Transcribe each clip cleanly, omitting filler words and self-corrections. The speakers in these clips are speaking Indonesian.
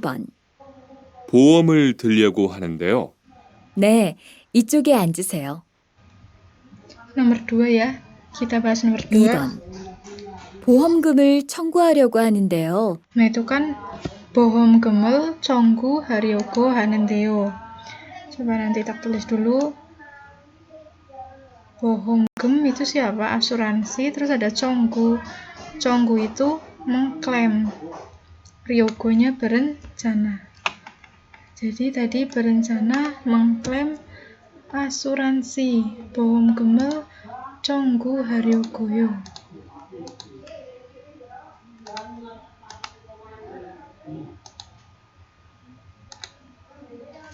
번. 보험을 들려고 하는데요. 네, 이쪽에 앉으세요. Nomor 2 ya. Kita bahas nomor 2. 2번. 보험금을 청구하려고 하는데요. Nah, itu kan 보험금을 청구하려고 하는데요. Coba nanti tak tulis dulu. 보험금 itu siapa? Asuransi. Terus ada 청구. 청구 itu mengklaim. Ryogonya berencana. Jadi tadi berencana mengklaim asuransi. 보험금을 청구하려고요.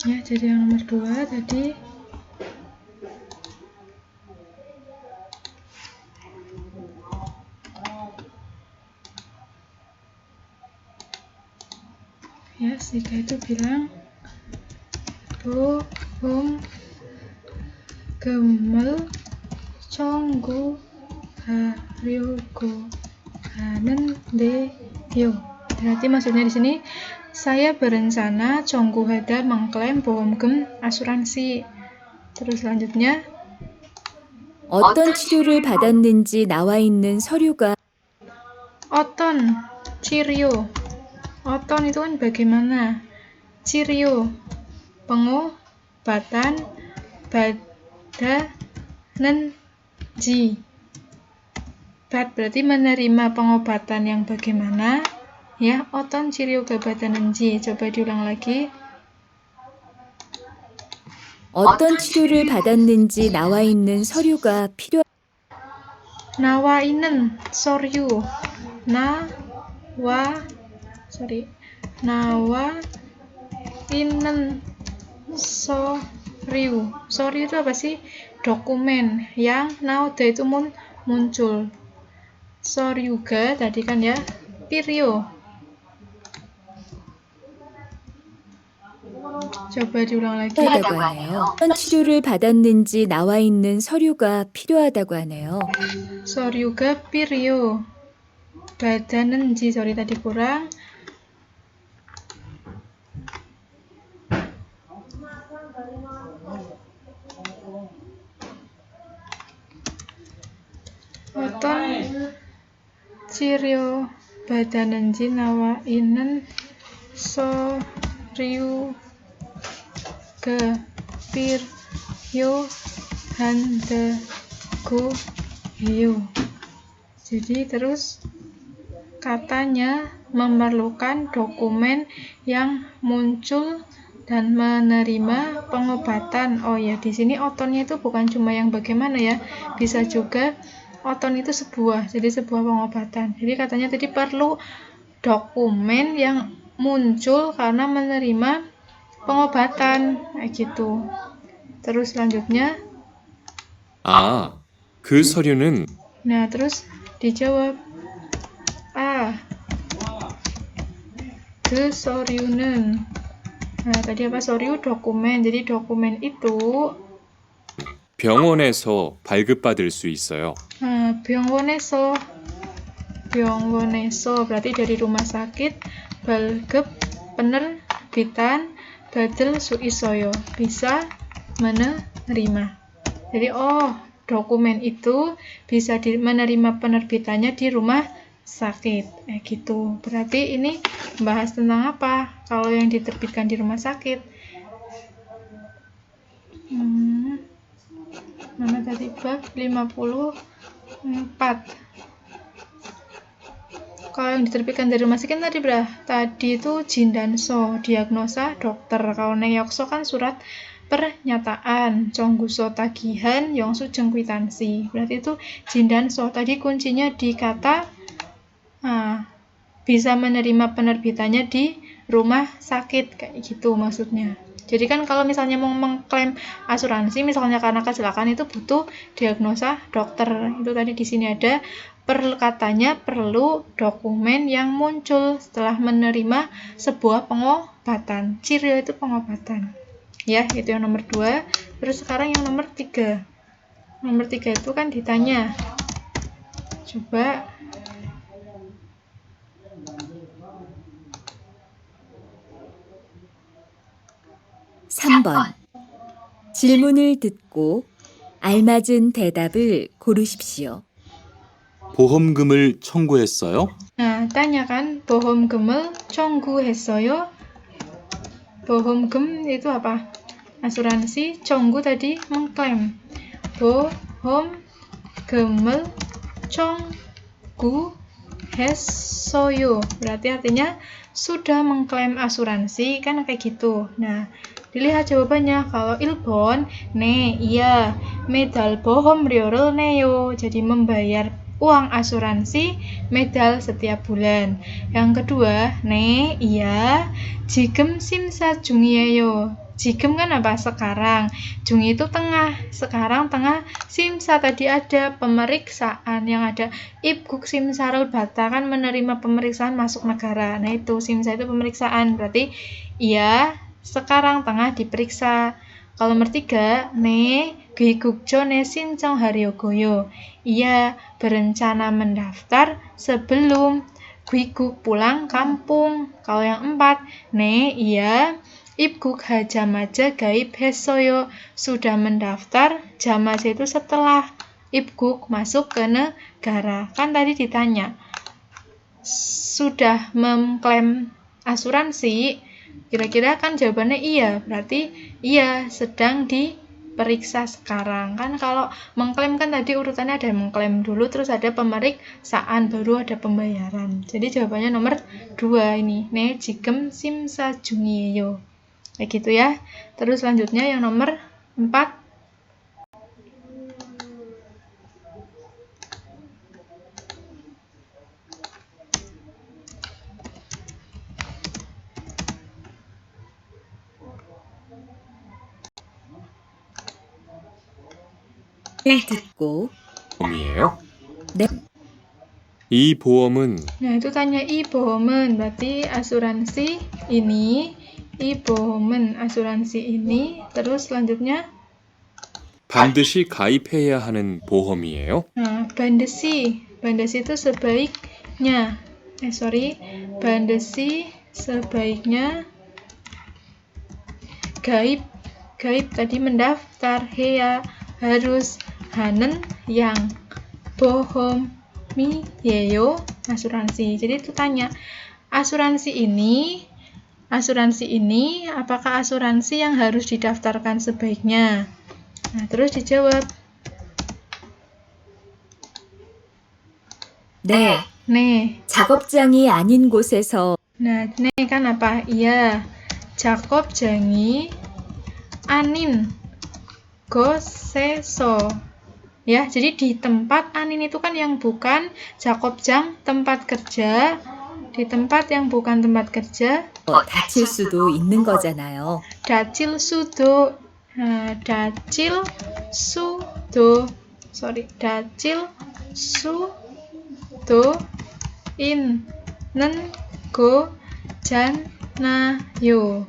Ya, jadi yang nomor 2 tadi. Ya, Sika itu bilang 보험금을 청구하려고 하는데요. Berarti maksudnya di sini saya berencana 청구하다 mengklaim 보험금 asuransi. Terus selanjutnya 어떤 치료를 받았는지 나와 있는 서류가 어떤 치료. 어떤 itu kan bagaimana. 치료 pengobatan 받았는지. Berarti menerima pengobatan yang bagaimana. Ya, 어떤 치료가 받았는지. Coba diulang lagi. 어떤 치료를 받았는지 나와 있는 서류가 나와 있는 서류. 나와 있는 서류. 서류 itu apa sih? Dokumen yang nauda itu muncul. 서류가 tadi kan ya, 필요. coba diulang lagi. 필요하다고 하네요. 어떤 치료를 받았는지 나와 있는 서류가 필요하다고 하네요. 서류가 필요. 받았는지 sorry tadi kurang. 어떤 치료 받았는지 나와 있는 서류가 필요한다고 해요. Jadi terus katanya memerlukan dokumen yang muncul dan menerima pengobatan. Oh ya, di sini otonnya itu bukan cuma yang bagaimana ya, bisa juga oton itu jadi sebuah pengobatan. Jadi katanya tadi perlu dokumen yang muncul karena menerima pengobatan, kayak gitu. Terus selanjutnya, 그 서류는 nah terus dijawab, 그 서류는. Nah, tadi apa? 서류 dokumen. Jadi dokumen itu 병원에서 발급받을 수 있어요. 병원에서 berarti dari rumah sakit. 발급 penerbitan 받을 수 있어요. bisa menerima. Jadi dokumen itu bisa menerima penerbitannya di rumah sakit. Gitu. Berarti ini bahas tentang apa? Kalau yang diterbitkan di rumah sakit. Mana tadi bab 54. Kalau yang diterbitkan dari rumah sakit tadi itu 진단서, diagnosa dokter. Kalau 내역서 kan surat pernyataan, 정구서 tagihan, 영수증 kwitansi. Berarti itu 진단서. Tadi kuncinya di kata bisa menerima penerbitannya di rumah sakit, kayak gitu maksudnya. Jadi kan kalau misalnya mau mengklaim asuransi, misalnya karena kecelakaan, itu butuh diagnosa dokter. Itu tadi di sini ada katanya perlu dokumen yang muncul setelah menerima sebuah pengobatan. Cirio itu pengobatan. Ya, itu yang nomor 2. Terus sekarang yang nomor 3. Nomor 3 itu kan ditanya. Coba 3번. 질문을 듣고 알맞은 대답을 고르십시오. 보험금을 청구했어요? Nah, tanyakan bohom금을 청구했어요. Bohom금 itu apa? Asuransi, 청구 tadi mengklaim. 보험금을 청구했어요. Berarti artinya sudah mengklaim asuransi, kan kayak gitu. Nah, dilihat jawabannya. Kalau ilbon, 네, iya. Medal bohom rio를 neyo. Jadi membayar uang asuransi medal setiap bulan. Yang kedua, 네, iya. 지금 심사 중이에요. 지금 kan apa? Sekarang. Jung itu tengah. Sekarang tengah. Simsa tadi ada pemeriksaan. Yang ada ibguk simsarul bata kan menerima pemeriksaan masuk negara. Nah itu simsa itu pemeriksaan. Berarti iya sekarang tengah diperiksa. Kalau nomor 3, 네, 귀국 전에 신청하려고요. Iya, berencana mendaftar sebelum 귀국 pulang kampung. Kalau yang 4, 네, iya, 입국하자마자 가입했어요. Sudah mendaftar, jamaja itu setelah ibguk masuk ke negara. Kan tadi ditanya, sudah mengklaim asuransi, kira-kira kan jawabannya iya, berarti iya sedang diperiksa sekarang. Kan kalau mengklaim kan tadi urutannya ada mengklaim dulu, terus ada pemeriksaan, baru ada pembayaran. Jadi jawabannya nomor 2 ini. 네, 지금 심사 중이에요. Kayak gitu ya. Terus selanjutnya yang nomor 4. 듣고 보험이에요? 네. 이 보험은 Nah, itu tanya i bohom은 berarti asuransi ini, i bohom은 asuransi ini, terus selanjutnya 반드시 가입해야 하는 보험이에요? nah, bandesi itu sebaiknya bandesi sebaiknya gaib tadi mendaftar, heya harus, hanen yang, 보험이에요 asuransi. Jadi itu tanya asuransi ini apakah asuransi yang harus didaftarkan sebaiknya. Nah, terus dijawab 네. 네. 작업장이 아닌 곳에서 Nah, 네 kan apa? Iya. 작업장이 anin 곳에서. Ya, jadi di tempat anin itu kan yang bukan 작업장 tempat kerja. Di tempat yang bukan tempat kerja 다칠 수도 있는 거잖아요. 다칠 수도 있는 거잖아요.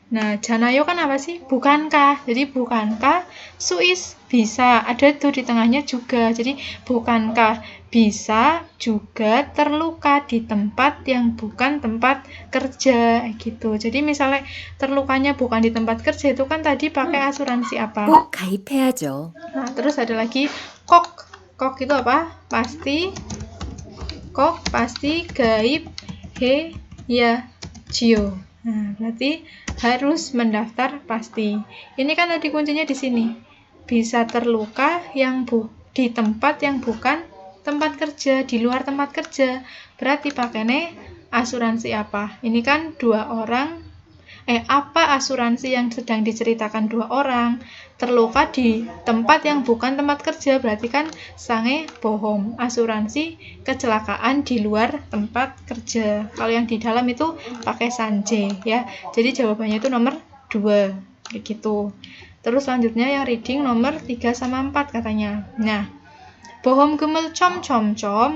Nah, janayo kan apa sih? Bukankah? Jadi bukankah suis bisa, ada tuh di tengahnya juga. Jadi bukankah bisa juga terluka di tempat yang bukan tempat kerja gitu. Jadi misalnya terlukanya bukan di tempat kerja itu kan tadi pakai asuransi apa? 꼭 가입해야죠. Nah, terus ada lagi kok. Kok itu apa? Pasti gaib he ya jio. Nah, berarti harus mendaftar pasti. Ini kan tadi kuncinya di sini. Bisa terluka yang di tempat yang bukan tempat kerja, di luar tempat kerja. Berarti pakainya asuransi apa? Ini kan apa asuransi yang sedang diceritakan 2 orang terluka di tempat yang bukan tempat kerja, berarti kan sange bohong, asuransi kecelakaan di luar tempat kerja. Kalau yang di dalam itu pakai sanje ya. Jadi jawabannya itu nomor 2 kayak gitu. Terus selanjutnya yang reading nomor 3 sama 4 katanya. Nah, 보험금을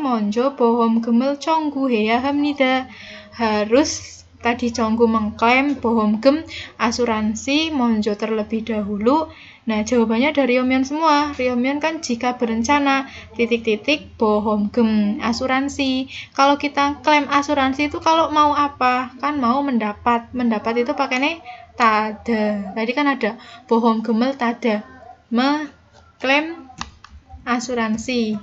먼저 보험금을 청구해야 합니다. Harus tadi Jonggu mengklaim Bohomgem asuransi Monjo terlebih dahulu. Nah, jawabannya dari Ryomyeon semua. Ryomyeon kan jika berencana Bohomgem asuransi. Kalau kita klaim asuransi itu kalau mau apa? Kan mau mendapat. Mendapat itu pakainya tada. Tadi kan ada Bohomgemel tada. Mengklaim asuransi.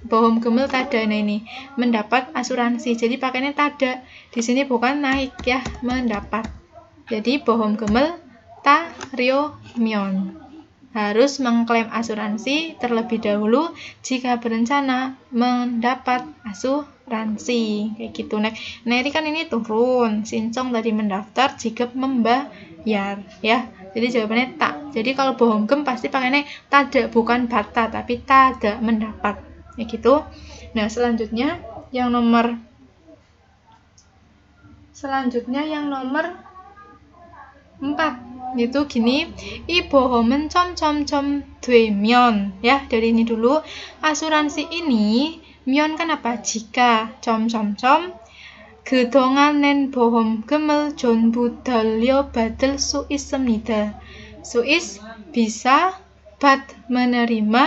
Bohomgemel tada. Nah ini mendapat asuransi. Jadi pakainya tada. Di sini bukan naik ya, mendapat. Jadi Bohomgemel ta Ryomyeon harus mengklaim asuransi terlebih dahulu jika berencana mendapat asuransi. Kayak gitu. Nah, ini kan ini turun. Sincong tadi mendaftar, Jigep membayar ya. Jadi jawabannya tak. Jadi kalau Bohomgem pasti pakainya tada, bukan bata, tapi tada mendapat. Kayak gitu. Nah, selanjutnya yang nomor 4 itu gini, I bohomen 되면 ya, dari ini dulu. Asuransi ini myon kan apa? Jika 그동안엔 보험금을 전부 돌려받을 수 있습니다. 수is bisa menerima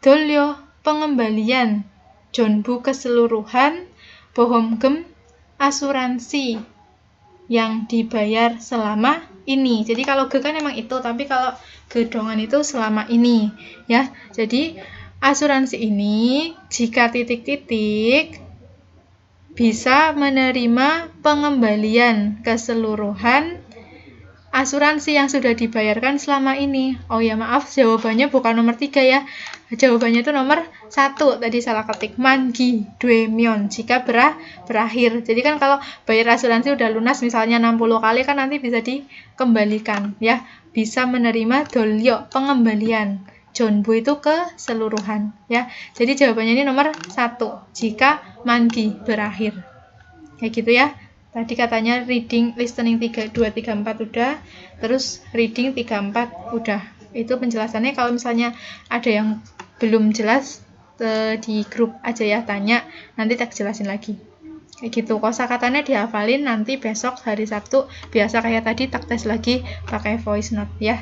돌려 pengembalian 전부 keseluruhan 보험금 asuransi yang dibayar selama ini. Jadi kalau ge kan emang itu, tapi kalau gedongan itu selama ini ya. Jadi asuransi ini jika bisa menerima pengembalian keseluruhan asuransi yang sudah dibayarkan selama ini. Oh ya maaf, jawabannya bukan nomor 3 ya. Jawabannya itu nomor 1. Tadi salah ketik. 만기 되면 jika berakhir. Jadi kan kalau bayar asuransi udah lunas misalnya 60 kali kan nanti bisa dikembalikan ya. Bisa menerima dolyo pengembalian. 전부 itu keseluruhan ya. Jadi jawabannya ini nomor 1. Jika 만기 berakhir. Kayak gitu ya. Tadi katanya reading, listening 2, 3, 4 udah. Terus reading 3, 4 udah. Itu penjelasannya. Kalau misalnya ada yang belum jelas di grup aja ya, tanya. Nanti tak jelasin lagi. Kayak gitu. Kosakatanya dihafalin, nanti besok hari Sabtu biasa kayak tadi tak tes lagi pakai voice note ya.